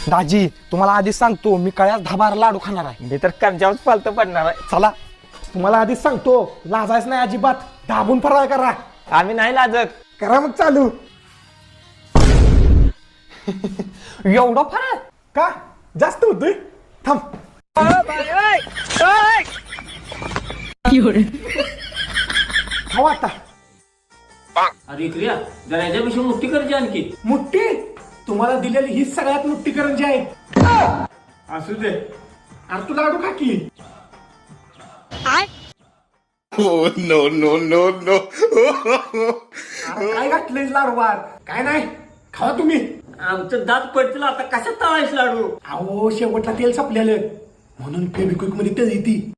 दाजी तुम्हाला आधीच सांगतो मी कळ्यास 10-12 लाडू खाणार आहे. मी तर कर्जावर पालत पडणार आहे. चला तुम्हाला आधीच सांगतो लाजायच नाही अजिबात. दाबून फराळ करा. आम्ही नाही लाजत. करा मग चालू. एवढं फरक का जास्त होतोय थांब. खावा आता. अरे क्रिया जरा याच्यापेक्षा मोठी करायची आणखी. मुठ्ठी तुम्हाला दिलेली ही सगळ्यात मोठी करंजी आहे. असू दे. अरे तू लाडू खा की. अरे काय घातलंय लाडूवार काय नाही. खावा तुम्ही. आमचं दात पडतील आता कशात तळायच लाडू. अहो शेवटला तेल संपलेलं म्हणून फेबिक्विक मध्ये तेल येते.